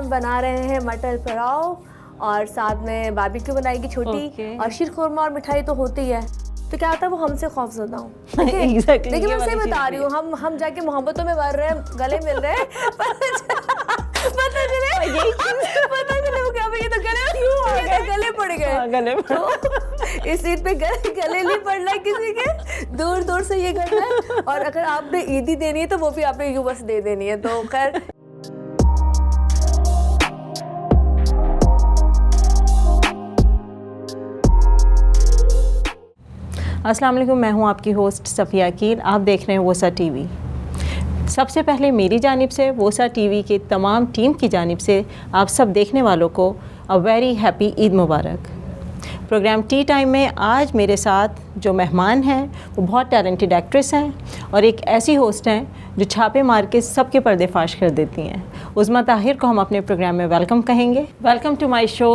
हम बना रहे हैं मटर पुलाव और साथ में बारबेक्यू बनाएगी छोटी और शीर खुरमा और मिठाई तो होती है। तो क्या होता है वो हमसे खौफजदा हूँ। Exactly, लेकिन मैं सही बता रही हूँ, हम जाके मोहब्बतों में मर रहे हैं, गले मिल रहे हैं, पता चले वो क्या ये तो गले पड़ गए। तो इस ईद पे गले नहीं पड़ना है किसी के, दूर दूर से ये करना है। और अगर आपने ईदी देनी है तो वो भी आपने यूं बस दे देनी है। तो खैर अस्सलाम वालेकुम, मैं हूं आपकी होस्ट सफ़िया अकील। आप देख रहे हैं वोसा टीवी। सबसे पहले मेरी जानिब से, वोसा टीवी की तमाम टीम की जानिब से आप सब देखने वालों को a very happy Eid Mubarak. Program tea time में आज मेरे साथ जो मेहमान हैं वो बहुत टैलेंटेड एक्ट्रेस हैं और एक ऐसी होस्ट हैं जो छापे मार के सबके पर्देफाश कर देती हैं। उज़्मा ताहिर को हम अपने प्रोग्राम में वेलकम कहेंगे। Welcome to my show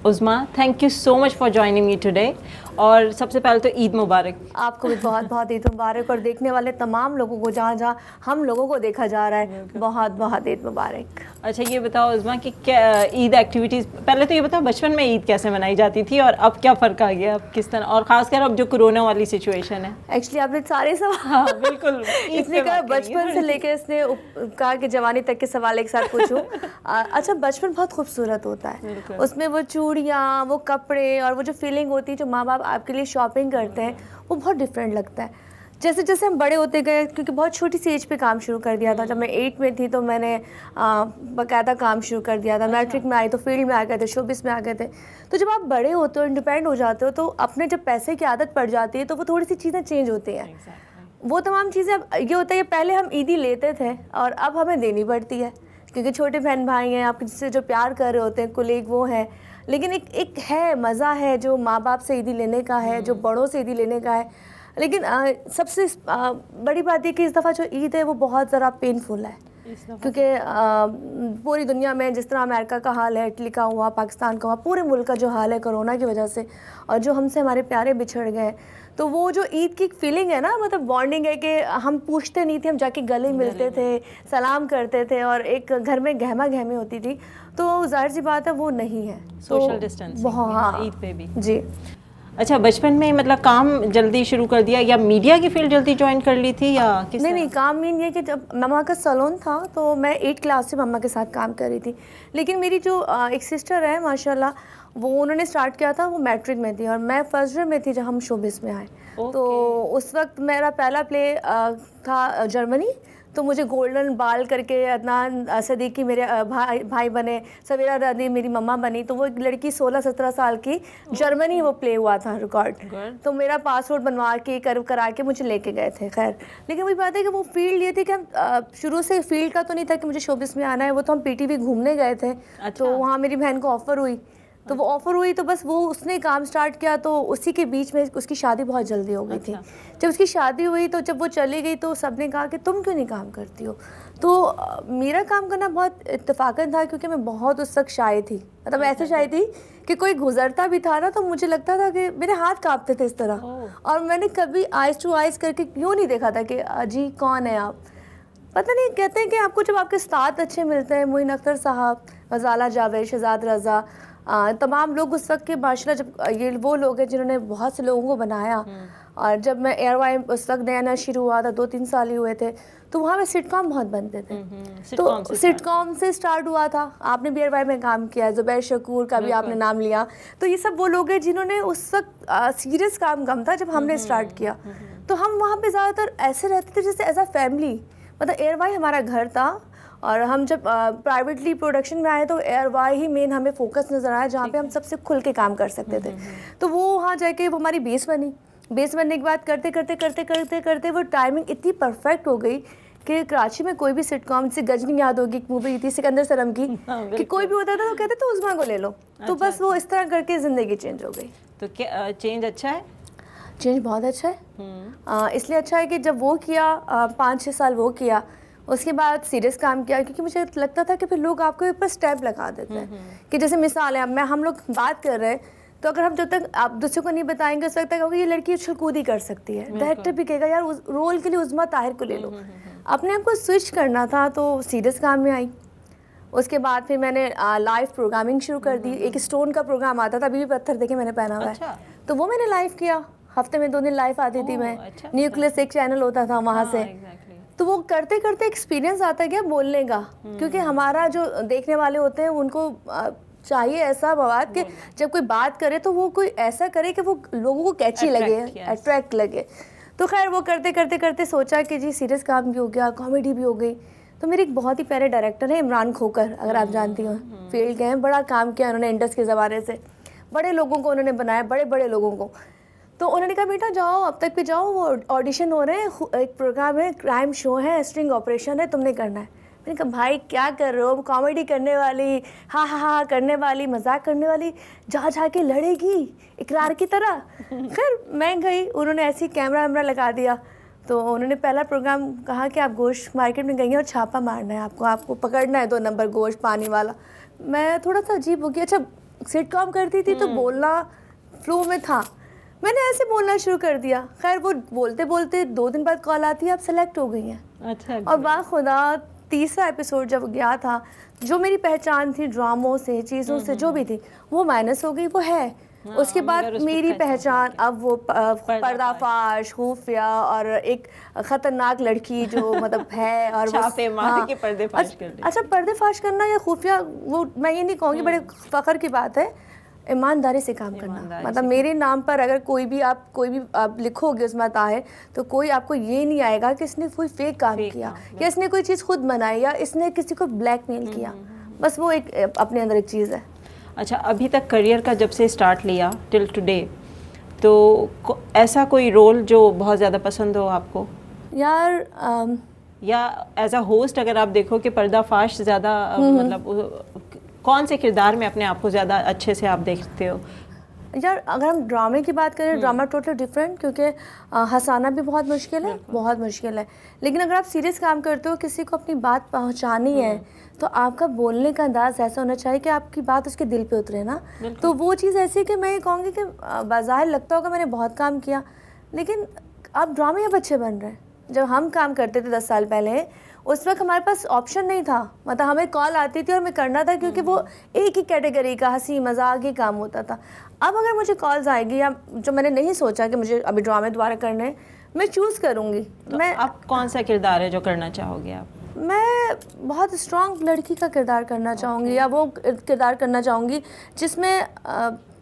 Uzma, thank you so much for joining me today. और सबसे पहले तो ईद मुबारक। आपको भी बहुत बहुत ईद मुबारक और देखने वाले तमाम लोगों को, जहाँ जहाँ हम लोगों को देखा जा रहा है, बहुत बहुत ईद मुबारक। अच्छा ये बताओ उज़्मा कि क्या ईद एक्टिविटीज़, पहले तो ये बताओ बचपन में ईद कैसे मनाई जाती थी और अब क्या फ़र्क आ गया, अब किस तरह, और ख़ासकर अब जो कोरोना वाली सिचुएशन है। एक्चुअली आपने सारे सवाल, हाँ बिल्कुल, इसने कहा बचपन से लेकर इसने कहा कि जवानी तक के सवाल एक साथ पूछूं। अच्छा, बचपन बहुत खूबसूरत होता है, उसमें वो चूड़ियाँ, वो कपड़े और वो जो फीलिंग होती है जो माँ बाप आपके लिए शॉपिंग करते हैं, वो बहुत डिफरेंट लगता है। जैसे जैसे हम बड़े होते गए, क्योंकि बहुत छोटी सी एज पे काम शुरू कर दिया था। जब मैं 8 में थी तो मैंने बाकायदा काम शुरू कर दिया था। मैट्रिक में आई तो फील्ड में आ गए थे, शोबिस में आ गए थे। तो जब आप बड़े होते हो, इंडिपेंडेंट हो जाते हो, तो अपने जब पैसे की आदत पड़ जाती है तो वो थोड़ी सी चीज़ें चेंज होती हैं। वो तमाम चीज़ें अब ये होता है कि पहले हम ईदी लेते थे और अब हमें देनी पड़ती है, क्योंकि छोटे बहन भाई हैं, आप जिससे जो प्यार कर रहे होते हैं, कुलीग वो हैं। लेकिन एक है मज़ा है जो माँ बाप से ईदी लेने का है, जो बड़ों से ईदी लेने का है। लेकिन सबसे बड़ी बात ये कि इस दफ़ा जो ईद है वो बहुत ज़रा पेनफुल है, क्योंकि पूरी दुनिया में जिस तरह अमेरिका का हाल है, इटली का हुआ, पाकिस्तान का हुआ, पूरे मुल्क का जो हाल है कोरोना की वजह से, और जो हमसे हमारे प्यारे बिछड़ गए, तो वो जो ईद की फीलिंग है ना, मतलब बॉन्डिंग है कि हम पूछते नहीं थे, हम जाके गले मिलते थे, सलाम करते थे और एक घर में गहमा गहमी होती थी। तो जाहिर सी बात है वो नहीं है, सोशल डिस्टेंसिंग। हाँ, ईद पे भी जी। अच्छा, बचपन में मतलब काम जल्दी शुरू कर दिया या मीडिया की फील्ड जल्दी ज्वाइन कर ली थी या किस? नहीं, काम मीन ये कि जब मम्मा का सैलून था तो मैं 8 क्लास से मम्मा के साथ काम कर रही थी। लेकिन मेरी जो एक सिस्टर है माशाल्लाह, वो उन्होंने स्टार्ट किया था, वो मैट्रिक में थी और मैं फर्स्ट ईयर में थी जब हम शोबिस में आए। तो उस वक्त मेरा पहला प्ले था जर्मनी, तो मुझे गोल्डन बाल करके अदनान सदीकी मेरे भाई बने, सवेरा दादी मेरी मम्मा बनी। तो वो एक लड़की 16-17 साल की, जर्मनी वो प्ले हुआ था रिकॉर्ड। तो मेरा पासपोर्ट बनवा के करा के मुझे लेके गए थे। खैर, लेकिन वही बात है कि वो फील्ड ये थी कि हम शुरू से फील्ड का तो नहीं था कि मुझे शोबिस में आना है, वो तो हम पीटीवी घूमने गए थे। तो वहाँ मेरी बहन को ऑफ़र हुई, तो वो ऑफ़र हुई तो बस वो उसने काम स्टार्ट किया, तो उसी के बीच में उसकी शादी बहुत जल्दी हो गई थी। जब उसकी शादी हुई तो जब वो चली गई तो सबने कहा कि तुम क्यों नहीं काम करती हो। तो मेरा काम करना बहुत इत्तेफाकन था, क्योंकि मैं बहुत उस वक्त शाय थी, मतलब ऐसे शाय थी कि कोई गुजरता भी था ना तो मुझे लगता था कि मेरे हाथ कांपते थे इस तरह। और मैंने कभी आइज़ टू आइज़ करके क्यों नहीं देखा था कि जी कौन है आप। पता नहीं, कहते हैं कि आपको जब आपके साथ अच्छे मिलते हैं, मोइन अख्तर साहब, गजाला जावेद, शहजाद रज़ा, तमाम लोग उस वक्त के माशाल्लाह, जब ये वो लोग हैं जिन्होंने बहुत से लोगों को बनाया। और जब मैं एयरवाई उस वक्त नया नया शुरू हुआ था, 2-3 साल ही हुए थे, तो वहाँ पे सिटकॉम बहुत बनते थे। तो सिटकॉम से स्टार्ट हुआ था। आपने भी एयरवाई में काम किया है, ज़ुबैर शकूर का भी आपने नाम लिया। तो ये सब वो लोग हैं जिन्होंने उस वक्त सीरियस काम कम था जब हमने स्टार्ट किया। तो हम वहाँ पर ज़्यादातर ऐसे रहते थे जैसे एज अ फैमिली, मतलब एयरवाई हमारा घर था। और हम जब प्राइवेटली प्रोडक्शन में आए तो एयरवाई ही मेन हमें फोकस नज़र आया, जहाँ पे हम सबसे खुल के काम कर सकते थे। तो वो वहाँ जाके वो हमारी बेस बनी। बेस बनने के बाद करते करते करते करते करते वो टाइमिंग इतनी परफेक्ट हो गई कि कराची में कोई भी सिटकॉम, से गजनी याद होगी, एक मूवी थी सिकंदर सरम की, कि कोई भी होता था तो कहते तो उज़्मा को ले लो। तो बस वो इस तरह करके ज़िंदगी चेंज हो गई। तो क्या चेंज अच्छा है? चेंज बहुत अच्छा है। इसलिए अच्छा है कि जब वो किया, 5-6 साल वो किया, उसके बाद सीरियस काम किया, क्योंकि मुझे लगता था कि फिर लोग आपके ऊपर स्टेप लगा देते हैं। कि जैसे मिसाल है, अब हम लोग बात कर रहे हैं, तो अगर हम जब तक आप दूसरे को नहीं बताएंगे उस वक्त तक ये लड़की उछल कूदी कर सकती है, डायरेक्टर भी कहेगा यार उस रोल के लिए उज़्मा ताहिर को ले लो। अपने आप को स्विच करना था, तो सीरियस काम में आई। उसके बाद फिर मैंने लाइव प्रोग्रामिंग शुरू कर दी। एक स्टोन का प्रोग्राम आता था, अभी भी पत्थर देखे मैंने पहना हुआ है, तो वो मैंने लाइव किया। हफ्ते में 2 दिन लाइव आती थी मैं। न्यूक्लियस एक चैनल होता था वहाँ से। तो वो करते करते एक्सपीरियंस आता गया बोलने का, क्योंकि हमारा जो देखने वाले होते हैं उनको चाहिए ऐसा मवाद कि जब कोई बात करे तो वो कोई ऐसा करे कि वो लोगों को कैची लगे, अट्रैक्ट लगे। तो खैर वो करते करते करते सोचा कि जी सीरियस काम भी हो गया, कॉमेडी भी हो गई। तो मेरे एक बहुत ही प्यारे डायरेक्टर है इमरान खोकर, अगर आप जानती हो, फील्ड के हैं, बड़ा काम किया उन्होंने इंडस्ट्री के ज़माने से, बड़े लोगों को उन्होंने बनाया, बड़े बड़े लोगों को। तो उन्होंने कहा बेटा जाओ, अब तक भी जाओ, वो ऑडिशन हो रहे हैं, एक प्रोग्राम है, क्राइम शो है, स्ट्रिंग ऑपरेशन है, तुमने करना है। मैंने कहा भाई क्या कर रहे हो, कॉमेडी करने वाली, हाँ हाँ हाँ करने वाली, मजाक करने वाली, जा के लड़ेगी इकरार की तरह। खैर मैं गई, उन्होंने ऐसे ही कैमरा वैमरा लगा दिया। तो उन्होंने पहला प्रोग्राम कहा कि आप गोश्त मार्केट में गई हैं और छापा मारना है, आपको पकड़ना है 2 नंबर गोश्त पानी वाला। मैं थोड़ा सा अजीब हो गया। अच्छा सिटकॉम करती थी तो बोलना फ्लो में था, मैंने ऐसे बोलना शुरू कर दिया। खैर वो बोलते बोलते 2 दिन बाद कॉल आती है आप सेलेक्ट हो गई हैं। अच्छा। और वाह खुदा, तीसरा एपिसोड जब गया था, जो मेरी पहचान थी ड्रामों से, चीज़ों से, जो भी थी वो माइनस हो गई, वो है। उसके बाद मेरी पहचान अब वो पर्दाफाश, खुफिया और एक खतरनाक लड़की जो मतलब है, और छापे मार के पर्दाफाश कर दी। अच्छा पर्दाफाश करना या खुफिया, वो मैं ये नहीं कहूँगी, बड़े फ़ख्र की बात है, ईमानदारी से काम करना। मतलब मेरे नाम पर अगर कोई भी आप लिखोगे उसमें आता है, तो कोई आपको ये नहीं आएगा कि इसने कोई फेक काम किया, या इसने कोई चीज़ खुद बनाई, या इसने किसी को ब्लैकमेल किया। बस वो एक अपने अंदर एक चीज़ है। अच्छा, अभी तक करियर का जब से स्टार्ट लिया टिल टुडे, तो ऐसा कोई रोल जो बहुत ज़्यादा पसंद हो आपको यार? या एज अ होस्ट अगर आप देखो कि पर्दाफाश ज़्यादा मतलब कौन से किरदार में अपने आप को ज़्यादा अच्छे से आप देखते हो? यार अगर हम ड्रामे की बात करें, ड्रामा टोटल डिफरेंट, क्योंकि हंसाना भी बहुत मुश्किल है, बहुत मुश्किल है। लेकिन अगर आप सीरियस काम करते हो, किसी को अपनी बात पहुंचानी है, तो आपका बोलने का अंदाज ऐसा होना चाहिए कि आपकी बात उसके दिल पे उतरे ना। तो वो चीज़ ऐसी कि मैं ये कहूँगी कि बाज़ाहिर लगता होगा मैंने बहुत काम किया, लेकिन आप ड्रामे अब अच्छे बन रहे हैं। जब हम काम करते थे 10 साल पहले, उस वक्त हमारे पास ऑप्शन नहीं था, मतलब हमें कॉल आती थी और हमें करना था, क्योंकि वो एक ही कैटेगरी का हंसी मजाक ही काम होता था। अब अगर मुझे कॉल्स आएगी, या जो मैंने नहीं सोचा कि मुझे अभी ड्रामे दोबारा करने, मैं चूज़ करूँगी। तो मैं आप कौन सा किरदार है जो करना चाहोगे आप? मैं बहुत स्ट्रॉन्ग लड़की का किरदार करना चाहूँगी, या वो किरदार करना चाहूँगी जिसमें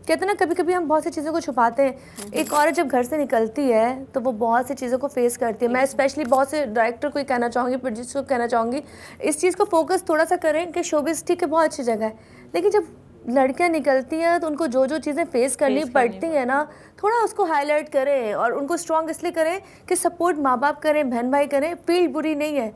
कहते हैं ना, कभी कभी हम बहुत सी चीज़ों को छुपाते हैं। एक औरत जब घर से निकलती है तो वो बहुत सी चीज़ों को फेस करती है। मैं स्पेशली बहुत से डायरेक्टर को कहना चाहूँगी, प्रोड्यूसर को कहना चाहूँगी, इस चीज़ को फोकस थोड़ा सा करें कि शोबिज़ ठीक है बहुत अच्छी जगह है, लेकिन जब लड़कियाँ निकलती हैं तो उनको जो जो चीज़ें फेस करनी पड़ती हैं ना, थोड़ा उसको हाईलाइट करें, और उनको स्ट्रॉन्ग इसलिए करें कि सपोर्ट माँ बाप करें, बहन भाई करें। फील्ड बुरी नहीं है।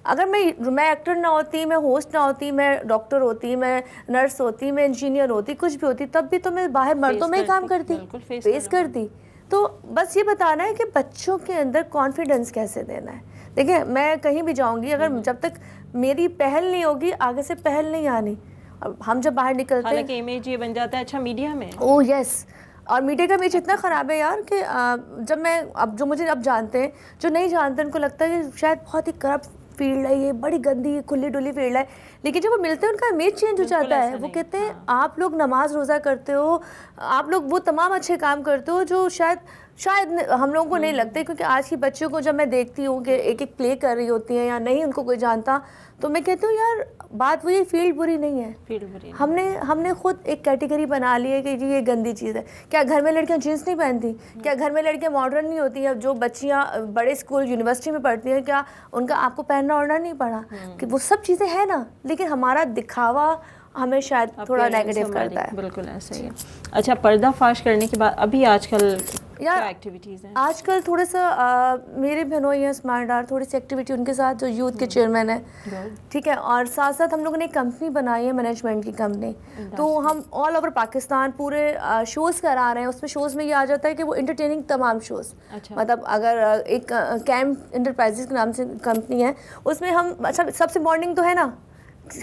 अगर मैं एक्टर ना होती, मैं होस्ट ना होती, मैं डॉक्टर होती, मैं नर्स होती, मैं इंजीनियर होती, कुछ भी होती, तब भी तो मैं बाहर मर्दों में ही काम करती, फेस करती। तो बस ये बताना है कि बच्चों के अंदर कॉन्फिडेंस कैसे देना है। देखिए मैं कहीं भी जाऊंगी, अगर जब तक मेरी पहल नहीं होगी, आगे से पहल नहीं आनी। और हम जब बाहर निकलते हैं, हालांकि इमेज ये बन जाता है अच्छा मीडिया में। ओह यस, और मीडिया का इमेज इतना ख़राब है यार कि जब मैं अब जो मुझे अब जानते हैं, जो नहीं जानते उनको लगता है कि शायद बहुत ही करप्ट फील्ड है, ये बड़ी गंदी खुली डुली फील्ड है। लेकिन जब वो मिलते हैं उनका इमेज चेंज हो जाता है। वो कहते हैं आप लोग नमाज रोज़ा करते हो, आप लोग वो तमाम अच्छे काम करते हो जो शायद हम लोगों को नहीं लगते। क्योंकि आज की बच्चों को जब मैं देखती हूँ कि एक एक प्ले कर रही होती हैं या नहीं उनको कोई जानता, तो मैं कहती हूँ यार बात वो ये फील्ड बुरी नहीं है, फील्ड बुरी हमने खुद एक कैटेगरी बना ली है कि जी ये गंदी चीज़ है। क्या घर में लड़कियाँ जीन्स नहीं पहनती? क्या घर में लड़कियाँ मॉडर्न नहीं होती हैं? जो बच्चियाँ बड़े स्कूल यूनिवर्सिटी में पढ़ती हैं, क्या उनका आपको पहनना ओढ़ना नहीं पड़ा? कि वो सब चीज़ें हैं ना, लेकिन हमारा दिखावा हमें शायद थोड़ा नेगेटिव करता है। बिल्कुल ऐसा ही है। अच्छा, पर्दाफाश करने के बाद अभी आजकल यार क्या एक्टिविटीज़ हैं? आजकल थोड़ा सा मेरे बहनोई हैं स्मार्ट आर, थोड़ी सी एक्टिविटी उनके साथ, जो यूथ के चेयरमैन है, ठीक है। और साथ साथ हम लोगों ने एक कंपनी बनाई है, मैनेजमेंट की कंपनी। तो हम ऑल ओवर पाकिस्तान पूरे शोज़ करा रहे हैं। उसमें शोज़ में ये आ जाता है कि वो इंटरटेनिंग तमाम शोज़, मतलब अगर एक कैम्प इंटरप्राइजेस के नाम से कंपनी है, उसमें हम अच्छा सबसे बॉन्डिंग तो है ना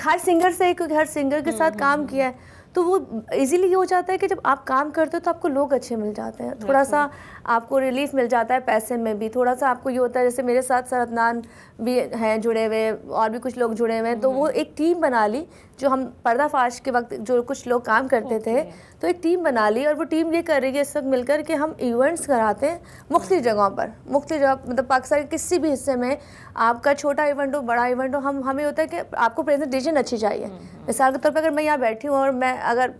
हर सिंगर से, क्योंकि हर सिंगर के साथ काम किया है, तो वो इजीली ये हो जाता है कि जब आप काम करते हो तो आपको लोग अच्छे मिल जाते हैं, थोड़ा सा आपको रिलीफ मिल जाता है पैसे में भी, थोड़ा सा आपको ये होता है। जैसे मेरे साथ सर अदनान भी हैं जुड़े हुए, और भी कुछ लोग जुड़े हुए हैं, तो वो एक टीम बना ली। जो हम पर्दाफाश के वक्त जो कुछ लोग काम करते थे, तो एक टीम बना ली, और वो टीम ये कर रही है इस वक्त मिलकर कि हम इवेंट्स कराते हैं मुख्तलिफ जगहों पर, मुख्तलिफ जगह, मतलब पाकिस्तान के किसी भी हिस्से में, आपका छोटा इवेंट हो बड़ा इवेंट हो, हमें होता है कि आपको प्रेजेंटेशन अच्छी चाहिए। मिसाल के तौर पर अगर मैं यहाँ बैठी हूँ और मैं अगर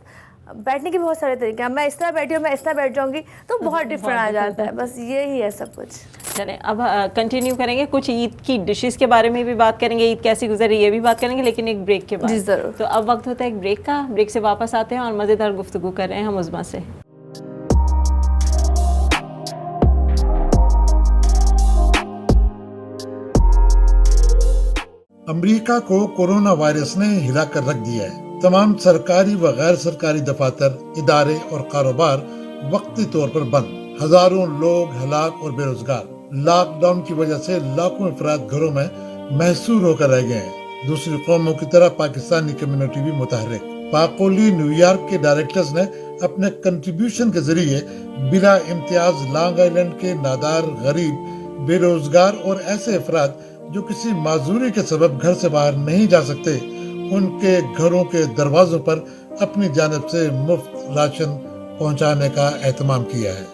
बैठने के बहुत सारे तरीके हैं, मैं इस तरह बैठी हूँ, मैं इस तरह बैठ जाऊँगी, तो बहुत डिफरेंट आ जाता है। बस यही है सब कुछ। चलें अब कंटिन्यू करेंगे, कुछ ईद की डिशेस के बारे में भी बात करेंगे, ईद कैसी गुजरी ये भी बात करेंगे, लेकिन एक ब्रेक के बाद। जी ज़रूर। तो अब वक्त होता है एक ब्रेक का, ब्रेक से वापस आते हैं और मज़ेदार गुफ्तगू कर रहे हैं हम उज़मा से। अमेरिका को कोरोना वायरस ने हिला कर रख दिया है। तमाम सरकारी व गैर सरकारी दफातर, इदारे और कारोबार वक्ती तौर पर बंद। हजारों लोग हलाक और बेरोजगार। लॉकडाउन की वजह से लाखों अफराद घरों में महसूर होकर रह गए हैं। दूसरी कौमों की तरह पाकिस्तानी कम्युनिटी भी मुतहर्रिक। पाकोली न्यूयॉर्क के डायरेक्टर्स ने अपने कंट्रीब्यूशन के जरिए बिला इम्तियाज लॉन्ग आइलैंड के नादार, गरीब, बेरोजगार और ऐसे अफराद जो किसी माजूरी के सबब घर से बाहर नहीं जा सकते, उनके घरों के दरवाजों पर अपनी जानिब से मुफ्त राशन पहुंचाने का एहतमाम किया है।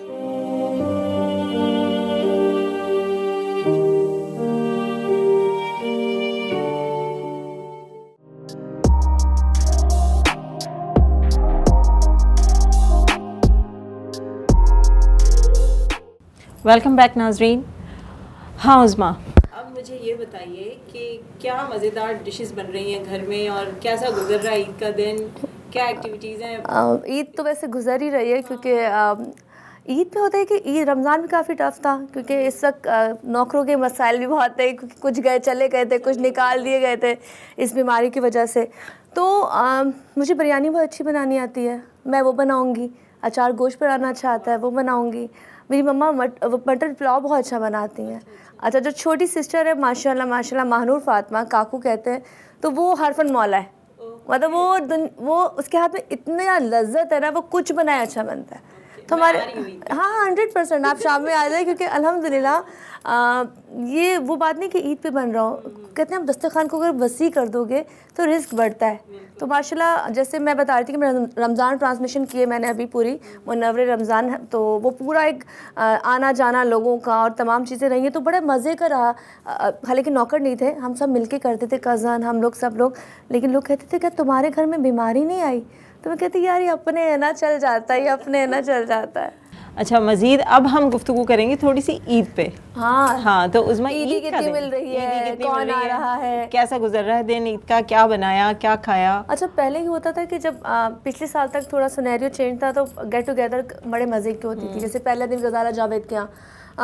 वेलकम बैक नाजरीन। हाँ उज़मा, अब मुझे ये बताइए कि क्या मज़ेदार डिशेस बन रही हैं घर में और कैसा गुजर रहा है ईद का दिन, क्या एक्टिविटीज़ हैं? ईद तो वैसे गुजर ही रही है, क्योंकि ईद पे होता है कि ईद रमज़ान भी काफ़ी टफ था, क्योंकि इस वक्त नौकरों के मसाइल भी बहुत थे, क्योंकि कुछ गए चले गए थे, कुछ निकाल दिए गए थे इस बीमारी की वजह से। तो मुझे बिरयानी बहुत अच्छी बनानी आती है, मैं वो बनाऊँगी। अचार गोश्त बनाना अच्छा आता है, वो बनाऊँगी। मेरी मम्मा मटर पुलाव बहुत अच्छा बनाती हैं। अच्छा, जो छोटी सिस्टर है माशाल्लाह माशाल्लाह, महानूर फातिमा काकू कहते हैं, तो वो हरफन मौला है। मतलब वो उसके हाथ में इतना लज्जत है ना, वो कुछ बनाए अच्छा बनता है। तो हमारे हाँ 100% आप शाम में आ जाए, क्योंकि अल्हम्दुलिल्लाह ये वो बात नहीं कि ईद पे बन रहा हो, कहते हैं आप दस्तरखान को अगर वसी कर दोगे तो रिस्क बढ़ता है। तो माशाल्लाह जैसे मैं बता रही थी कि मैं रमज़ान ट्रांसमिशन किए मैंने अभी पूरी मुनव्वरे रमज़ान, तो वो पूरा एक आना जाना लोगों का और तमाम चीज़ें रही हैं, तो बड़े मज़े का रहा। हालांकि नौकर नहीं थे, हम सब मिलके करते थे, कज़न हम लोग सब लोग। लेकिन लोग कहते थे क्या तुम्हारे घर में बीमारी नहीं आई? तो मैं कहती यार ये अपने है ना चल जाता है, ये अपने है ना चल जाता है। अच्छा, मज़ीद अब हम गुफ्तगू करेंगे थोड़ी सी ईद पे। हाँ, तो उज़मा ईद कितनी मिल रही है, कौन आ रहा है, कैसा गुजर रहा है दिन ईद का, क्या बनाया, क्या खाया? अच्छा, पहले ही होता था कि जब पिछले साल तक थोड़ा सिनेरियो चेंज था, तो गेट टुगेदर बड़े मज़े की होती थी। जैसे पहले दिन गज़ाला जावेद के यहाँ,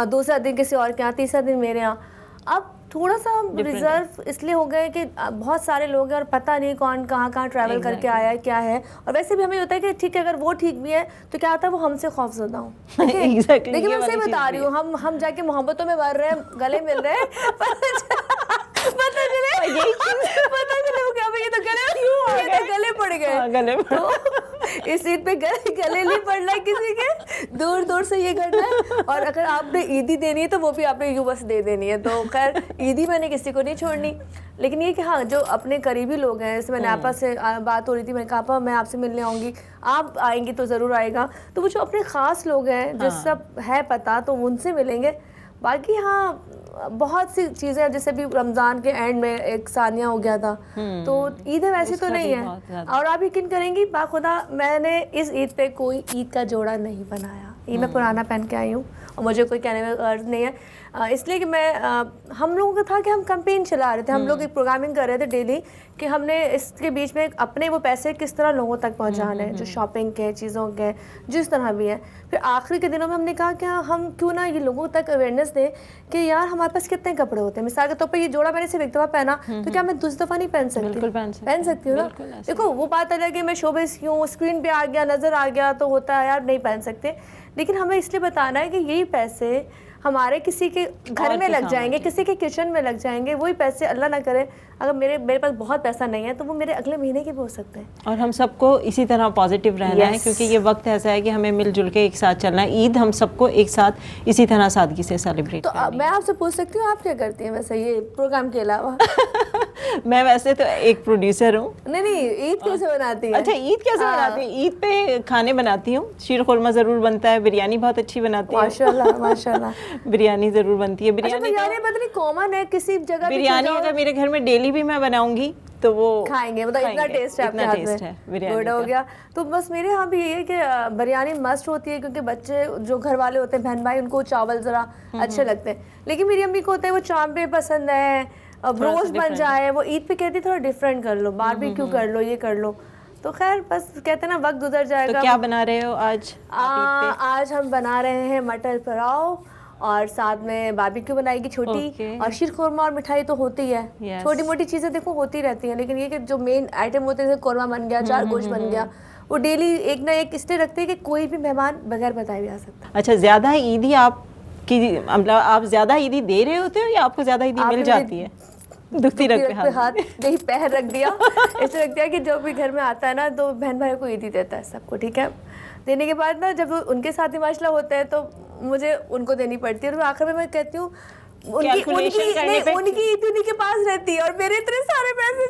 दूसरा दिन किसी और के यहाँ, तीसरा दिन मेरे यहाँ। अब थोड़ा सा रिजर्व इसलिए हो गए कि बहुत सारे लोग हैं और पता नहीं कौन कहाँ कहाँ ट्रैवल करके आया है, क्या है। और वैसे भी हमें होता है कि ठीक है अगर वो ठीक भी है तो क्या होता है वो हमसे खौफज़दा हूँ। लेकिन मैं सही बता रही हूँ, हम जाके मोहब्बतों में मर रहे हैं, गले मिल रहे हैं, पता चले वो क्या ये तो गले पड़ गए। तो इस ईद पे गले नहीं पड़ना है किसी के, दूर दूर से ये करना है। और अगर आपने ईदी देनी है तो वो भी आपने यूँ बस दे देनी है। तो खैर ईदी मैंने किसी को नहीं छोड़नी, लेकिन ये कि हाँ जो अपने करीबी लोग हैं, जैसे मैंने आपा से बात हो रही थी, मैंने कहा आपा मैं आपसे मिलने आऊँगी, आप आएंगी तो ज़रूर आएगा। तो वो जो अपने ख़ास लोग हैं जो सब है पता, तो उनसे मिलेंगे। बाकी हाँ बहुत सी चीज़ें, जैसे भी रमज़ान के एंड में एक सानिया हो गया था, तो ईद वैसे तो नहीं है। और आप यकीन करेंगी बाखुदा मैंने इस ईद पे कोई ईद का जोड़ा नहीं बनाया। ये मैं पुराना पहन के आई हूँ और मुझे कोई कहने में अर्ज नहीं है, इसलिए कि मैं हम लोगों का था कि हम कैंपेन चला रहे थे, हम लोग एक प्रोग्रामिंग कर रहे थे डेली कि हमने इसके बीच में अपने वो पैसे किस तरह लोगों तक पहुंचाने हैं, जो शॉपिंग के चीज़ों के जिस तरह भी है। फिर आखिरी के दिनों में हमने कहा कि हम क्यों ना ये लोगों तक अवेयरनेस दें कि यार हमारे पास कितने कपड़े होते हैं। मिसाल के तौर पर ये जोड़ा मैंने सिर्फ एक दफ़ा पहना, तो क्या मैं दूसरी दफ़ा नहीं पहन सकती? पहन सकती हूँ ना। देखो वो बात अलग है, मैं शोबिस क्यों स्क्रीन पर आ गया, नज़र आ गया तो होता है यार नहीं पहन सकते। लेकिन हमें इसलिए बताना है कि यही पैसे हमारे किसी के घर और में के लग सामने, जाएंगे, जी। किसी के किचन में लग जाएंगे, वही पैसे अल्लाह ना करे अगर मेरे पास बहुत पैसा नहीं है तो वो मेरे अगले महीने के भी हो सकते हैं। और हम सबको इसी तरह पॉजिटिव रहना है, Yes. क्योंकि ये वक्त ऐसा है कि हमें मिलजुल के एक साथ चलना है। ईद हम सबको एक साथ इसी तरह सादगी से सेलिब्रेट तो करनी मैं आपसे पूछ सकती हूँ आप क्या करती हैं वैसे ये प्रोग्राम के अलावा? है। मैं वैसे तो एक प्रोड्यूसर हूँ। नहीं ईद कैसे बनाती है? अच्छा, ईद कैसे हाँ। बनाती है? ईद पे खाने बनाती हूँ, शीर खुरमा ज़रूर बनता है, बिरयानी बहुत अच्छी बनाती हूँ। माशाल्लाह माशाल्लाह। बिरयानी ज़रूर बनती है। अच्छा बिरयानी पता नहीं कॉमन है किसी जगह भी बिरयानी चले जाओ, अगर मेरे घर में डेली भी मैं बनाऊंगी तो वो खाएंगे, मतलब इतना खाएंगे, टेस्ट है आपके इतना हाथ टेस्ट है में। बिरयानी गुड हो का। गया। तो बस मेरे यहाँ भी ये है कि बिरयानी मस्ट होती है, क्योंकि बच्चे जो घर वाले होते हैं बहन भाई उनको चावल ज़रा अच्छे लगते हैं, लेकिन मेरी अम्मी को होता है वो चांपे पसंद है, रोस्ट बन different जाए, वो ईद पे कहती है थोड़ा डिफरेंट कर लो, बारबेक्यू कर लो, ये कर लो। तो खैर बस कहते हैं ना वक्त गुजर तो जाएगा। क्या बना रहे हो आज आप ईद पे? आज हम बना रहे हैं मटर पुलाव और साथ में बारबेक्यू बनाएगी छोटी, Okay. और शीर खुरमा और मिठाई तो होती है। Yes. छोटी मोटी चीज़ें देखो होती रहती हैं, लेकिन ये कि जो मेन आइटम होते हैं जैसे खुरमा बन गया, चार गोश्त बन गया, वो डेली एक ना एक इसलिए रखते हैं कि कोई भी मेहमान बगैर बताए भी आ सकता है। अच्छा, ज़्यादा ईदी आपकी मतलब आप ज़्यादा ईदी दे रहे होते हो या आपको ज़्यादा ईदी मिल आपने जाती है? दुखती रख पे पे हाथ यही पैर रख दिया ऐसे रख दिया कि जो भी घर में आता है ना तो बहन भाई को ईदी देता है सबको, ठीक है। देने के बाद ना जब उनके साथ ही माशला होते हैं तो मुझे उनको देनी पड़ती है, और आखिर में मैं कहती हूँ Calculation करने पे- उनकी ईद उन्हीं के पास रहती है और मेरे इतने सारे पैसे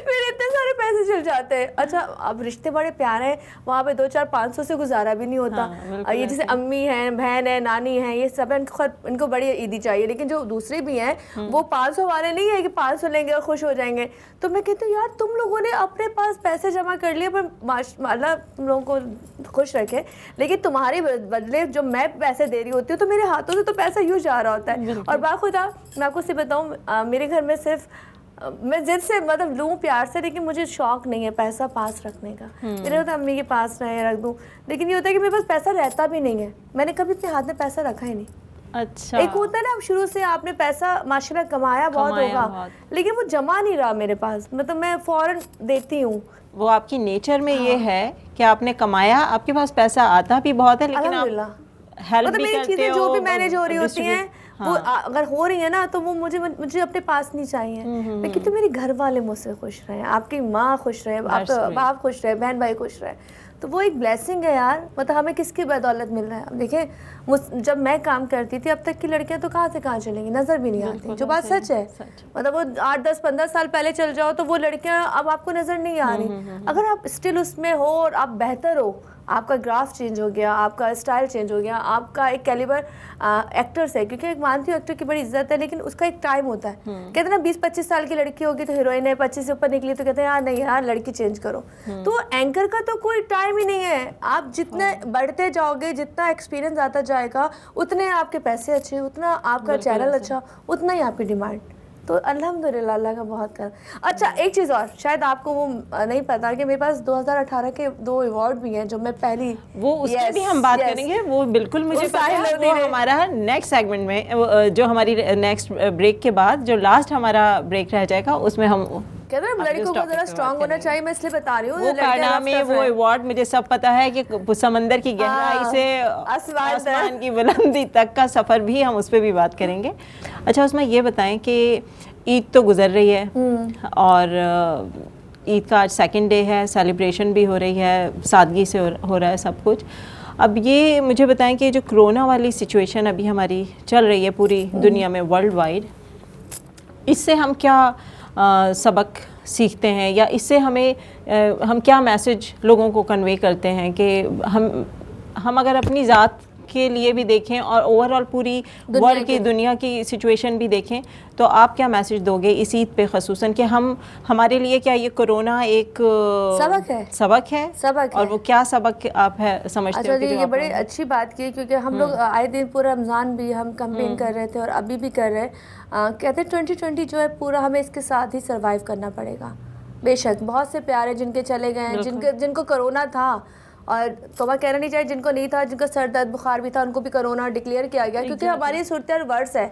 मेरे इतने सारे पैसे चल जाते हैं। अच्छा अब रिश्ते बड़े प्यारे हैं, वहाँ पे 2-4-500 से गुजारा भी नहीं होता। हाँ, बिल्कुल और ये जैसे अम्मी हैं, बहन है, नानी है, ये सब है, इनको बड़ी ईदी चाहिए, लेकिन जो दूसरे भी हैं वो 500 वाले नहीं है कि 500 लेंगे और खुश हो जाएंगे। तो मैं कहती हूँ यार तुम लोगों ने अपने पास पैसे जमा कर लिए, पर माशाल्लाह तुम लोगों को खुश रखे, लेकिन तुम्हारे बदले जो मैं पैसे दे रही होती हूँ तो मेरे हाथों से तो पैसा यूँ जा रहा होता है। और बाखुदा मैं आपको से बताऊँ, मेरे घर में सिर्फ मैं जिद से मतलब लूँ प्यार से, लेकिन मुझे शौक नहीं है पैसा पास रखने का। मेरे होता अम्मी के पास रहे रख दूँ, लेकिन ये होता है कि मेरे पास पैसा रहता भी नहीं है, मैंने कभी अपने हाथ में पैसा रखा ही नहीं। अच्छा, एक होता है ना अब शुरू से आपने पैसा माशाल्लाह कमाया बहुत होगा, लेकिन वो जमा नहीं रहा मेरे पास, मतलब मैं फौरन देती हूँ। वो आपकी नेचर में ये है कि आपने कमाया, आपके पास पैसा आता भी बहुत है, लेकिन अल्हम्दुलिल्लाह आप हेल्प मतलब भी मेरी करते चीज़ें हो, जो भी मैनेज हो रही होती हैं वो हाँ। अगर हो रही है ना तो वो मुझे अपने पास नहीं चाहिए। लेकिन तो मेरे घर वाले मुझसे खुश रहे, आपकी माँ खुश रहे, आपका बाप खुश रहे, बहन भाई खुश रहे, तो वो एक ब्लेसिंग है यार। मतलब हमें किसकी बदौलत मिल रहा है। अब देखिए जब मैं काम करती थी अब तक की लड़कियां तो कहाँ से कहाँ चलेंगी, नज़र भी नहीं आती, जो बात सच है। मतलब वो 8-10-15 साल पहले चल जाओ तो वो लड़कियां अब आपको नज़र नहीं आ रही। अगर आप स्टिल उसमें हो और आप बेहतर हो, आपका ग्राफ चेंज हो गया, आपका स्टाइल चेंज हो गया, आपका एक कैलिबर एक्टर से, क्योंकि एक मानती हूँ एक्टर की बड़ी इज्जत है, लेकिन उसका एक टाइम होता है। कहते हैं ना 20-25 साल की लड़की होगी तो हीरोइन है, 25 से ऊपर निकली तो कहते हैं यार नहीं यार लड़की चेंज करो। तो एंकर का तो कोई टाइम ही नहीं है, आप जितने बढ़ते जाओगे, जितना एक्सपीरियंस आता जाएगा, उतने आपके पैसे अच्छे, उतना आपका चैनल अच्छा, उतना ही आपकी डिमांड। तो अल्हम्दुलिल्लाह अल्लाह का बहुत कर। अच्छा एक चीज़ और, शायद आपको वो नहीं पता कि मेरे पास 2018 के 2 अवार्ड भी हैं जो मैं पहली, वो उसकी भी हम बात करेंगे, वो बिल्कुल मुझे पता है। वो हमारा नेक्स्ट सेगमेंट में, जो हमारी नेक्स्ट ब्रेक के बाद जो लास्ट हमारा ब्रेक रह जाएगा उसमें हम कहते हैं लड़कों को जरा स्ट्रांग होना चाहिए, मैं इसलिए बता रही हूँ। वो कारनामे, वो अवार्ड मुझे सब पता है कि समंदर की गहराई से आसमान की बुलंदी तक का सफ़र भी हम उस पर भी बात करेंगे। अच्छा उसमें ये बताएं कि ईद तो गुजर रही है और ईद का आज 2nd डे है, सेलिब्रेशन भी हो रही है, सादगी से हो रहा है सब कुछ। अब ये मुझे बताएं कि जो कोरोना वाली सिचुएशन अभी हमारी चल रही है पूरी दुनिया में, वर्ल्ड वाइड, इससे हम क्या सबक सीखते हैं, या इससे हम क्या मैसेज लोगों को कन्वे करते हैं कि हम अगर अपनी ज़ात के लिए भी देखें और ओवरऑल पूरी वर्ल्ड की दुनिया की सिचुएशन भी देखें, तो आप क्या मैसेज दोगे इस ईद पे ख़ुसूसन कि हमारे लिए क्या ये कोरोना एक सबक है और वो क्या सबक आप समझते हो? अच्छा ये बड़ी अच्छी बात की, क्योंकि हम लोग आए दिन पूरा रमज़ान भी हम कैंपेन कर रहे थे और अभी भी कर रहे हैं। कहते हैं 2020 जो है पूरा हमें इसके साथ ही सर्वाइव करना पड़ेगा। बेशक बहुत से प्यारे जिनके चले गए हैं, जिनको कोरोना था, और तोबा कहना नहीं चाहिए जिनको नहीं था, जिनका सर दर्द बुखार भी था उनको भी कोरोना डिक्लेयर किया गया, क्योंकि हमारी सूरत वर्स है।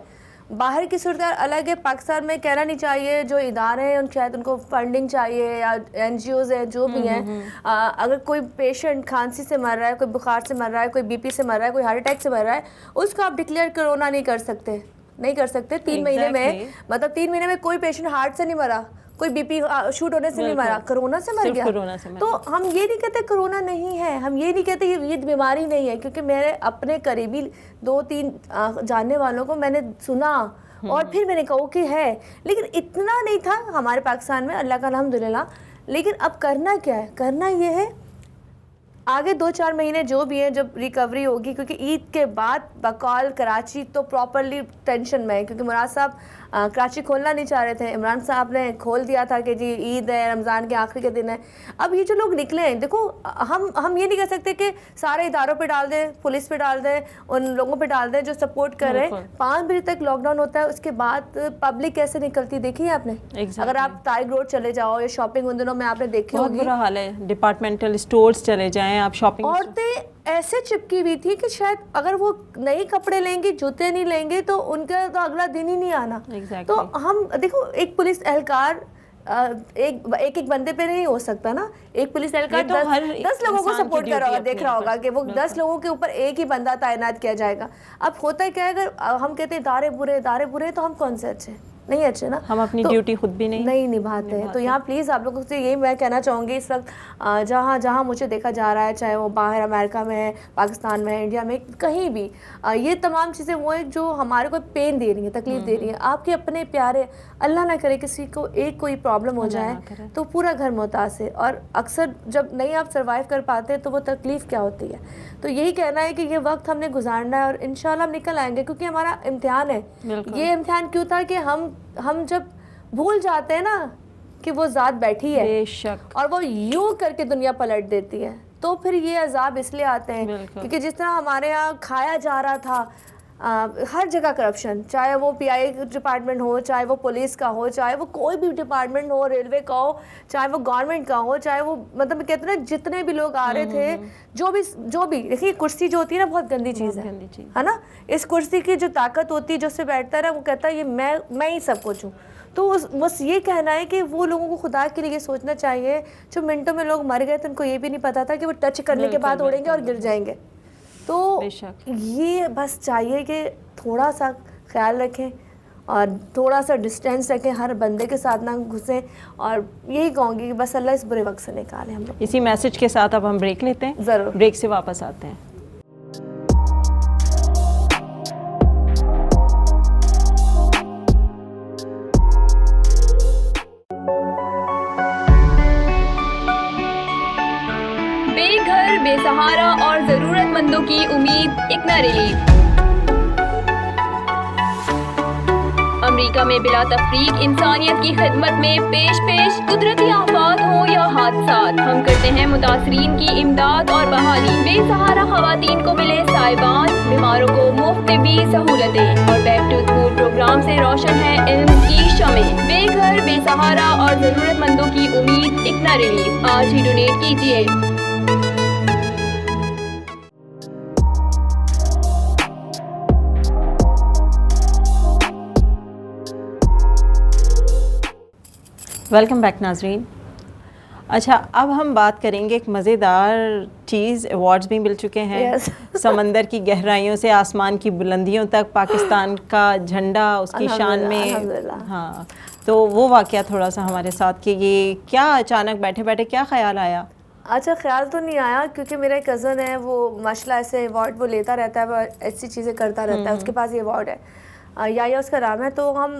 बाहर की सूरत अलग है। पाकिस्तान में कहना नहीं चाहिए, जो इदारे हैं उन शायद उनको फंडिंग चाहिए या NGOs हैं जो भी हैं, अगर कोई पेशेंट खांसी से मर रहा है, कोई बुखार से मर रहा है, कोई BP से मर रहा है, कोई हार्ट अटैक से मर रहा है, उसको आप डिक्लेयर कोरोना नहीं कर सकते, नहीं कर सकते। 3 महीने में, मतलब 3 महीने में कोई पेशेंट हार्ट से नहीं मरा, कोई BP शूट होने से नहीं मरा, कोरोना से मर गया। तो हम ये नहीं कहते कोरोना नहीं है, हम ये नहीं कहते ये बीमारी नहीं है, क्योंकि मेरे अपने करीबी 2-3 जानने वालों को मैंने सुना और फिर मैंने कहा कि है, लेकिन इतना नहीं था हमारे पाकिस्तान में, अल्लाह का अल्हम्दुलिल्लाह। लेकिन अब करना क्या है, करना ये है आगे 2-4 महीने जो भी है, जब रिकवरी होगी, क्योंकि ईद के बाद बकौल कराची तो प्रॉपरली टेंशन में है, क्योंकि मुराद साहब कराची खोलना नहीं चाह रहे थे, इमरान साहब ने खोल दिया था कि जी ईद है, रमज़ान के आखिरी के दिन है। अब ये जो लोग निकले हैं, देखो हम ये नहीं कह सकते कि सारे इदारों पे डाल दें, पुलिस पे डाल दें, उन लोगों पे डाल दें जो सपोर्ट कर रहे हैं। 5 बजे तक लॉकडाउन होता है, उसके बाद पब्लिक कैसे निकलती देखी है आपने? अगर आप तारिक रोड चले जाओ या शॉपिंग उन दिनों में आपने देखी होगी, बुरा हाल है। डिपार्टमेंटल स्टोर्स चले जाएं आप, शॉपिंग, औरतें ऐसे चिपकी हुई थी कि शायद अगर वो नए कपड़े लेंगी, जूते नहीं लेंगे तो उनका तो अगला दिन ही नहीं आना। तो हम देखो, एक पुलिस एहलकार एक बंदे पे नहीं हो सकता ना। एक पुलिस एहलकार तो 10 लोगों को सपोर्ट कर रहा होगा, देख रहा होगा कि वो 10 लोगों के ऊपर एक ही बंदा तैनात किया जाएगा। अब होता है क्या है, अगर हम कहते हैं इदारे बुरे, तो हम कौन से अच्छे? नहीं अच्छे ना, हम अपनी ड्यूटी खुद भी नहीं निभाते हैं। तो यहाँ प्लीज़ आप लोगों से यही मैं कहना चाहूँगी, इस वक्त जहाँ मुझे देखा जा रहा है, चाहे वो बाहर अमेरिका में है, पाकिस्तान में है, इंडिया में, कहीं भी, ये तमाम चीज़ें वो है जो हमारे को पेन दे रही हैं, तकलीफ़ दे रही हैं। आपके अपने प्यारे, अल्लाह ना करे किसी को एक कोई प्रॉब्लम हो जाए तो पूरा घर मुतासिर, और अक्सर जब नहीं आप सर्वाइव कर पाते तो वो तकलीफ़ क्या होती है। तो यही कहना है कि ये वक्त हमने गुजारना है और इंशाल्लाह हम निकल आएंगे, क्योंकि हमारा इम्तिहान है। ये इम्तिहान क्यों था कि हम जब भूल जाते हैं ना कि वो ज़ात बैठी है बेशक, और वो यूं करके दुनिया पलट देती है, तो फिर ये अजाब इसलिए आते हैं क्योंकि जिस तरह हमारे यहाँ खाया जा रहा था, हर जगह करप्शन, चाहे वो PI डिपार्टमेंट हो, चाहे वो पुलिस का हो, चाहे वो कोई भी डिपार्टमेंट हो, रेलवे का हो, चाहे वो गवर्नमेंट का हो, चाहे वो, मतलब कहते हैं जितने भी लोग आ रहे थे, जो भी देखिए, कुर्सी जो होती है ना, बहुत गंदी चीज़ है ना। इस कुर्सी की जो ताकत होती है, जो उससे बैठता है वो कहता है ये मैं ही सब कुछ हूँ। तो बस ये कहना है कि वो लोगों को खुदा के लिए ये सोचना चाहिए, जो मिनटों में लोग मर गए थे, उनको ये भी नहीं पता था कि वो टच करने के बाद उड़ेंगे और गिर जाएंगे। तो ये बस चाहिए कि थोड़ा सा ख्याल रखें और थोड़ा सा डिस्टेंस रखें, हर बंदे के साथ ना घुसें, और यही कहूँगी कि बस अल्लाह इस बुरे वक्त से निकाले हम लोग। इसी मैसेज के साथ अब हम ब्रेक लेते हैं, ज़रूर ब्रेक से वापस आते हैं। बेघर, बेसहारा और जरूरतमंदों की उम्मीद, इकना रिलीफ। अमेरिका में बिला तफरीक इंसानियत की खिदमत में पेश कुदरती आफात हो या हादसात, हम करते हैं मुतासरीन की इमदाद और बहाली। बेसहारा खवातीन को मिले साइबान, बीमारों को मुफ्त भी सहूलतें, और बैक टू स्कूल प्रोग्राम से रोशन है इल्म की शमें। बेघर, बेसहारा और जरूरतमंदों की उम्मीद, इकना रिलीफ। आज ही डोनेट कीजिए। वेलकम बैक नाजरीन। अच्छा, अब हम बात करेंगे एक मज़ेदार चीज़, अवार्ड्स भी मिल चुके हैं। समंदर की गहराइयों से आसमान की बुलंदियों तक पाकिस्तान का झंडा उसकी शान में। हाँ, तो वो वाक़या थोड़ा सा हमारे साथ कि ये क्या अचानक बैठे बैठे क्या ख्याल आया? अच्छा, ख्याल तो नहीं आया, क्योंकि मेरा एक कज़न है, वो माशाल्लाह ऐसे अवार्ड वो लेता रहता है, वो ऐसी चीज़ें करता रहता है, उसके पास ये अवार्ड है, या उसका नाम है। तो हम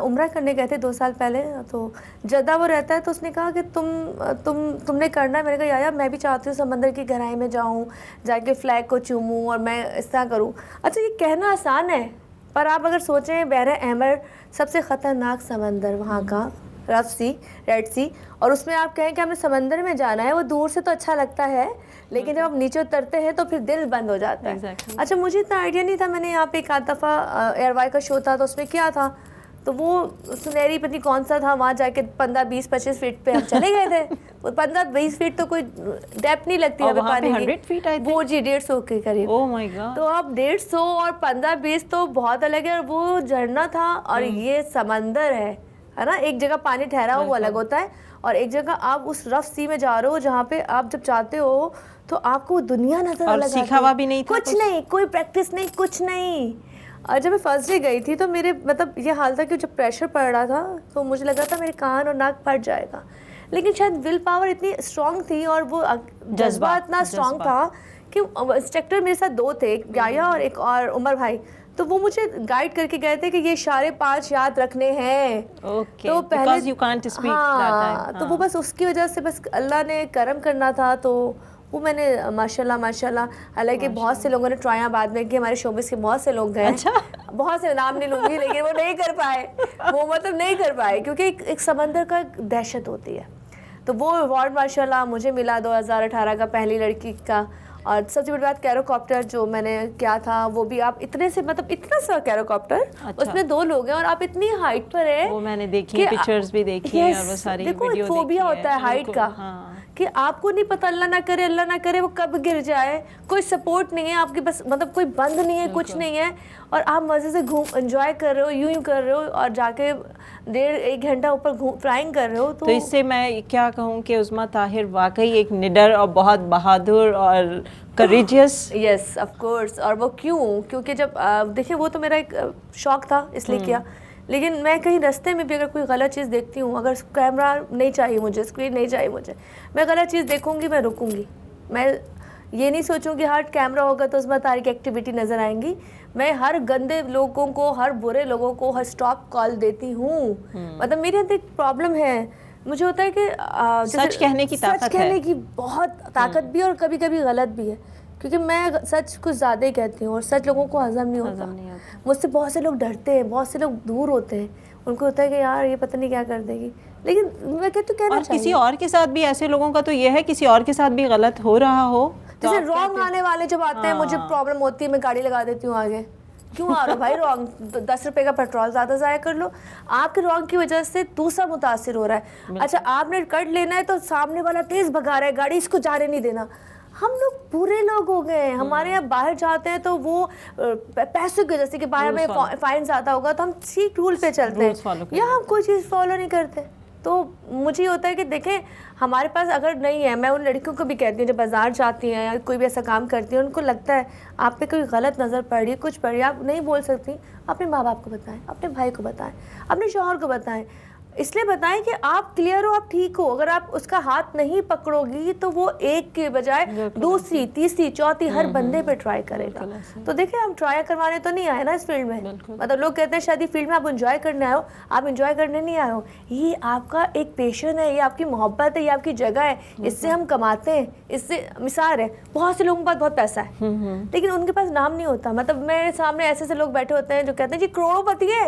उम्रा करने गए थे 2 साल पहले, तो जद्दा वो रहता है, तो उसने कहा कि तुमने करना है। मैंने कहा यार मैं भी चाहती हूँ समंदर की गहराई में जाऊँ, जाके फ्लैग को चूमूँ और मैं इस तरह करूँ। अच्छा, ये कहना आसान है, पर आप अगर सोचें, बहर अहमर सबसे ख़तरनाक समंदर वहाँ का, रेड सी, और उसमें आप कहें कि हमें समंदर में जाना है, वो दूर से तो अच्छा लगता है, लेकिन जब आप नीचे उतरते हैं तो फिर दिल बंद हो जाता है। अच्छा, मुझे इतना आइडिया नहीं था, मैंने यहाँ पे एक आध दफ़ा एयरवाई का शो था तो उसमें क्या था, तो वो सुनहरी पत्नी कौन सा था, वहाँ जाके 15, 20, 25 फीट पे हम चले गए थे। वो 15, 20 फीट तो कोई डेप्थ नहीं लगती हमें पानी की। 100 फीट आई वो जी 150 के करीब। Oh my God. तो अब 150 और 15, 20 तो बहुत अलग है। और वो झरना था और ये समंदर है ना। एक जगह पानी ठहरा हो वो अलग होता है, और एक जगह आप उस रफ सी में जा रहे हो जहाँ पे आप जब जाते हो तो आपको दुनिया नजर अलग आती है। सीखा हुआ भी नहीं था कुछ नहीं, कोई प्रैक्टिस नहीं, कुछ नहीं। और जब मैं फर्स्ट डे गई थी तो मेरे मतलब ये हाल था कि जब प्रेशर पड़ रहा था तो मुझे लगा था मेरे कान और नाक फट जाएगा, लेकिन शायद विल पावर इतनी स्ट्रांग थी और वो जज्बा इतना स्ट्रांग था कि इंस्ट्रक्टर मेरे साथ 2 थे, एक गाया और एक और उमर भाई। तो वो मुझे गाइड करके गए थे कि ये इशारे 5 याद रखने हैं। ओके, तो पहले because you can't speak that time. तो वो बस उसकी वजह से बस अल्लाह ने करम करना था। तो वो मैंने माशाल्लाह हालांकि बहुत से लोगों ने ट्राया बाद में कि हमारे शोबिस के बहुत से लोग गए। अच्छा। बहुत से नाम नहीं लूँगी, लेकिन वो नहीं कर पाए, वो मतलब नहीं कर पाए क्योंकि एक समंदर का दहशत होती है। तो वो अवार्ड माशाल्लाह मुझे मिला 2018 का पहली लड़की का। और सबसे बड़ी बात कैरोकॉप्टर जो मैंने किया था वो भी आप इतने से मतलब इतना सा कैरोकॉप्टर, अच्छा। उसमें 2 लोग हैं और आप इतनी हाइट पर है। वो मैंने देखी है, पिक्चर्स भी देखी है और वो सारी देखो वीडियो फोबिया देखी होता है हाइट का। हाँ। कि आपको नहीं पता, अल्लाह ना करे वो कब गिर जाए। कोई सपोर्ट नहीं है आपके बस, मतलब कोई बंद नहीं है, कुछ नहीं है, और आप मज़े से घूम एंजॉय कर रहे हो, यूं कर रहे हो, और जाके 1.5 घंटा ऊपर फ्लाइंग कर रहे हो। तो इससे मैं क्या कहूँ कि उस्मा ताहिर वाकई एक निडर और बहुत बहादुर और करेजियस। Yes of course. और वो क्योंकि जब देखिए वो तो मेरा एक शौक था इसलिए किया, लेकिन मैं कहीं रास्ते में भी अगर कोई गलत चीज़ देखती हूँ, अगर कैमरा नहीं चाहिए मुझे, स्क्रीन नहीं चाहिए मुझे, मैं गलत चीज़ देखूँगी, मैं रुकूँगी। मैं ये नहीं सोचूँगी हर कैमरा होगा तो उसमें तारीख एक्टिविटी नज़र आएंगी। मैं हर गंदे लोगों को, हर बुरे लोगों को हर स्टॉप कॉल देती हूँ। मतलब मेरे अंदर एक प्रॉब्लम है, मुझे होता है कि सच कहने की ताकत है। सच कहने की बहुत ताकत भी और कभी कभी गलत भी है, क्योंकि मैं सच कुछ ज़्यादा ही कहती हूँ और सच लोगों को हजम नहीं होता। मुझसे बहुत से लोग डरते हैं, बहुत से लोग दूर होते हैं, उनको होता है कि यार ये पता नहीं क्या कर देगी, लेकिन मैं कहती हूँ कहना चाहिए। किसी और के साथ भी ऐसे लोगों का तो ये है, किसी और के साथ भी गलत हो रहा हो जैसे रॉन्ग आने वाले जब आते हैं, मुझे प्रॉब्लम होती है, मैं गाड़ी लगा देती हूँ आगे। क्यों आ रहा भाई रॉन्ग? 10 रुपए का पेट्रोल ज़्यादा ज़ाया कर लो। आपके रॉन्ग की वजह से दूसरा मुतासिर हो रहा है। अच्छा आपने कट लेना है तो सामने वाला तेज़ भगा रहा है गाड़ी, इसको जाने नहीं देना। हम लोग बुरे लोग हो गए हैं। हमारे यहाँ बाहर जाते हैं तो वो पैसों की, जैसे कि बाहर में फाइन ज़्यादा होगा तो हम ठीक रूल पे चलते हैं, या हम कोई चीज़ फॉलो नहीं करते। तो मुझे ये होता है कि देखें हमारे पास अगर नहीं है, मैं उन लड़कियों को भी कहती हूँ जब बाज़ार जाती हैं या कोई भी ऐसा काम करती है, उनको लगता है आप पे कोई गलत नज़र पड़ रही है, कुछ पड़ रही है, आप नहीं बोल सकती, अपने माँ बाप को बताएं, अपने भाई को बताएं, अपने शौहर को बताएं। इसलिए बताएं कि आप क्लियर हो, आप ठीक हो। अगर आप उसका हाथ नहीं पकड़ोगी तो वो एक के बजाय दूसरी, तीसरी, चौथी हर बंदे पे ट्राई करेगा। तो देखिए हम ट्राई करवाने तो नहीं आए ना इस फील्ड में। मतलब लोग कहते हैं शायद ये फील्ड में आप एंजॉय करने आए हो, आप एंजॉय करने नहीं आए हो। ये आपका एक पैशन है, ये आपकी मोहब्बत है, ये आपकी जगह है, इससे हम कमाते हैं। इससे मिसाल है, बहुत से लोगों के पास बहुत पैसा है लेकिन उनके पास नाम नहीं होता। मतलब मेरे सामने ऐसे ऐसे लोग बैठे होते हैं जो कहते हैं जी करोड़पति है।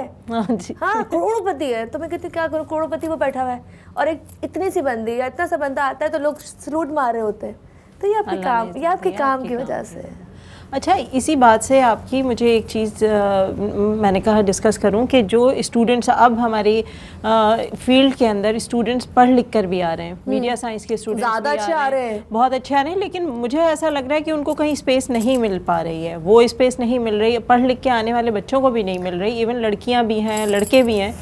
हाँ करोड़पति है। तो मैं कहती क्या करोड़पति वो बैठा हुआ है और एक इतनी सी बंदी या इतना सा बंदा आता है तो लोग सलूट मार रहे होते हैं। तो ये आपके काम, ये आपके काम की वजह से। अच्छा, इसी बात से आपकी मुझे एक चीज़ मैंने कहा डिस्कस करूं कि जो स्टूडेंट्स अब हमारी फील्ड के अंदर स्टूडेंट्स पढ़ लिख कर भी आ रहे हैं, मीडिया साइंस के स्टूडेंट्स ज़्यादा अच्छे आ रहे हैं, बहुत अच्छे आ रहे हैं, लेकिन मुझे ऐसा लग रहा है कि उनको कहीं स्पेस नहीं मिल पा रही है, वो स्पेस नहीं मिल रही है। पढ़ लिख के आने वाले बच्चों को भी नहीं मिल रही, इवन लड़कियाँ भी हैं, लड़के भी हैं,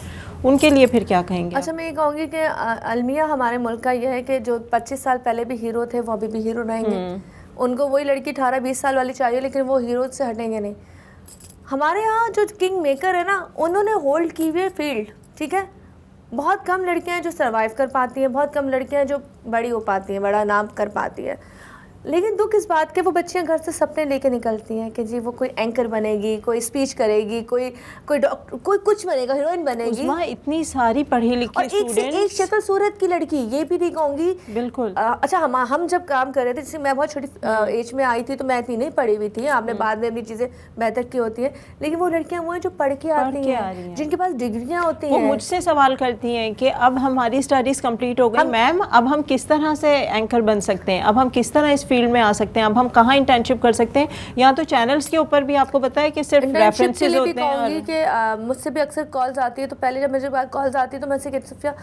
उनके लिए फिर क्या कहेंगे? अच्छा मैं ये कहूँगी कि अलमिया हमारे मुल्क का यह है कि जो 25 साल पहले भी हीरो थे वो अभी भी हीरो रहेंगे। उनको वही लड़की 18-20 साल वाली चाहिए, लेकिन वो हीरो से हटेंगे नहीं। हमारे यहाँ जो किंग मेकर है ना, उन्होंने होल्ड की हुई है फील्ड, ठीक है। बहुत कम लड़कियाँ हैं जो सर्वाइव कर पाती हैं, बहुत कम लड़कियाँ हैं जो बड़ी हो पाती हैं, बड़ा नाम कर पाती है। लेकिन दुख इस बात के वो बच्चियां घर से सपने लेके निकलती हैं कि जी वो कोई एंकर बनेगी, कोई स्पीच करेगी, कोई डॉक्टर, कोई कुछ बनेगा, हीरोइन बनेगी। इतनी सारी पढ़ी लिखी और एक से एक शक्ल सूरत की लड़की, ये भी नहीं कहूँगी बिल्कुल। अच्छा हम जब काम कर रहे थे, जैसे मैं बहुत छोटी एज में आई थी तो मैं इतनी नहीं पढ़ी हुई थी, आपने बाद में अपनी चीज़ें बेहतर की होती हैं, लेकिन वो लड़कियाँ वो हैं जो पढ़ के आती हैं, जिनके पास डिग्रियाँ होती हैं। वो मुझसे सवाल करती हैं कि अब हमारी स्टडीज़ कंप्लीट हो गई मैम, अब हम किस तरह से एंकर बन सकते हैं, अब हम किस तरह इस फील्ड में आ सकते हैं, अब हम कहाँ इंटर्नशिप कर सकते हैं? यहाँ तो चैनल्स के ऊपर भी आपको पता है कि सिर्फ रेफरेंसेस होते हैं। कहूँगी कि मुझसे भी अक्सर कॉल्स आती है, तो पहले जब मुझे कॉल्स आती है तो मैं से कहती सफिया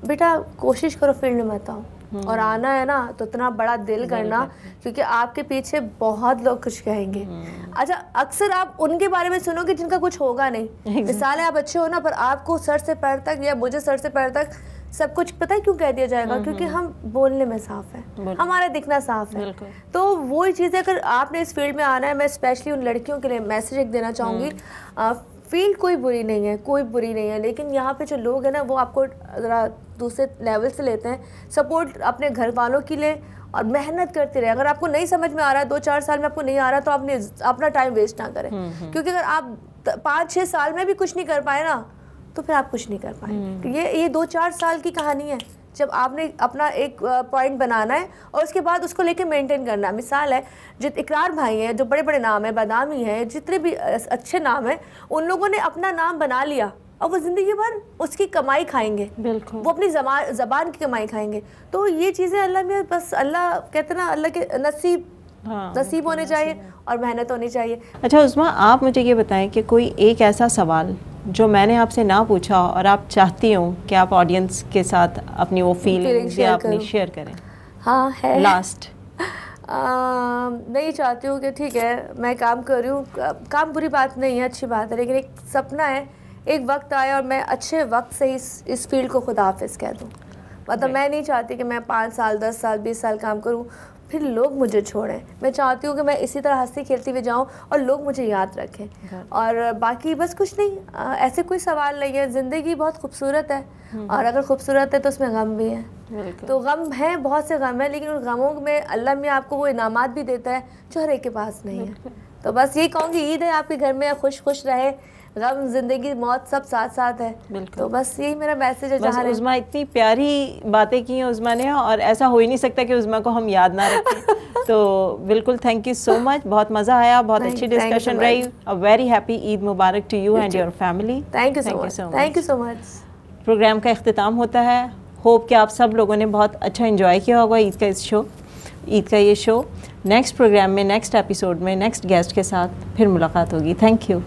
बेटा कोशिश करो फील्ड में मत आओ, और आना है ना तो इतना बड़ा दिल करना, क्योंकि आपके पीछे बहुत लोग कुछ कहेंगे। अच्छा, अक्सर आप उनके बारे में सुनोगे जिनका कुछ होगा नहीं। मिसाल है आप अच्छे हो ना, पर आपको सर से पैर तक या मुझे सर से पैर तक सब कुछ पता है क्यों कह दिया जाएगा? क्योंकि हम बोलने में साफ है, हमारा दिखना साफ है। तो वही चीज़ है, अगर आपने इस फील्ड में आना है, मैं स्पेशली उन लड़कियों के लिए मैसेज एक देना चाहूँगी, फील्ड कोई बुरी नहीं है, कोई बुरी नहीं है, लेकिन यहाँ पे जो लोग हैं ना वो आपको ज़रा दूसरे लेवल से लेते हैं। सपोर्ट अपने घर वालों के लिए और मेहनत करते रहे। अगर आपको नहीं समझ में आ रहा है, 2-4 साल में आपको नहीं आ रहा, तो आपने अपना टाइम वेस्ट ना करें, क्योंकि अगर आप 5-6 साल में भी कुछ नहीं कर पाए ना, तो फिर आप कुछ नहीं कर पाएंगे। ये 2-4 साल की कहानी है, जब आपने अपना एक पॉइंट बनाना है और उसके बाद उसको लेके मेंटेन करना है। मिसाल है, जित इकरार भाई हैं, जो बड़े बड़े नाम है, बादामी हैं, जितने भी अच्छे नाम हैं, उन लोगों ने अपना नाम बना लिया और वो ज़िंदगी भर उसकी कमाई खाएंगे, बिल्कुल वो अपनी ज़बान की कमाई खाएंगे। तो ये चीज़ें अल्लाह में, बस अल्लाह कहते हैं ना, अल्लाह के नसीब होने चाहिए और मेहनत होनी चाहिए। अच्छा उस्मा, आप मुझे ये बताएं कि कोई एक ऐसा सवाल जो मैंने आपसे ना पूछा और आप चाहती हो कि आप ऑडियंस के साथ अपनी वो फीलिंग्स या अपनी शेयर करें? हाँ है। लास्ट नहीं चाहती हूँ कि ठीक है मैं काम कर रही हूँ, काम बुरी बात नहीं है, अच्छी बात है, लेकिन एक सपना है, एक वक्त आया और मैं अच्छे वक्त से इस फील्ड को खुदा हाफिज़ कह दूँ। मतलब मैं नहीं चाहती कि मैं 5 साल 10 साल 20 साल काम करूँ फिर लोग मुझे छोड़ें। मैं चाहती हूँ कि मैं इसी तरह हंसती खेलती हुई जाऊँ और लोग मुझे याद रखें। और बाकी बस कुछ नहीं, ऐसे कोई सवाल नहीं है। ज़िंदगी बहुत खूबसूरत है और अगर खूबसूरत है तो उसमें गम भी है। तो गम है, बहुत से गम है, लेकिन उन गमों में अल्लाह में आपको वो इनामात भी देता है जो हर एक के पास नहीं है। तो बस यही कहूँगी, ईद है आपके घर में, खुश खुश रहे, गम जिंदगी मौत सब साथ साथ है। तो बस यही मेरा मैसेज है। जहाँ उज़मा इतनी प्यारी बातें की हैं उज़मा ने, और ऐसा हो ही नहीं सकता कि उज़मा को हम याद ना रखें। तो बिल्कुल थैंक यू सो मच, बहुत मज़ा आया, बहुत अच्छी डिस्कशन रही। A very happy Eid Mubarak to you and your family. Thank you so much. Program का इख्तिताम होता है। होप कि आप सब लोगों ने बहुत अच्छा एंजॉय किया होगा ईद का ये शो। नेक्स्ट प्रोग्राम में, नेक्स्ट एपिसोड में, नेक्स्ट गेस्ट के साथ फिर मुलाकात होगी। Thank you.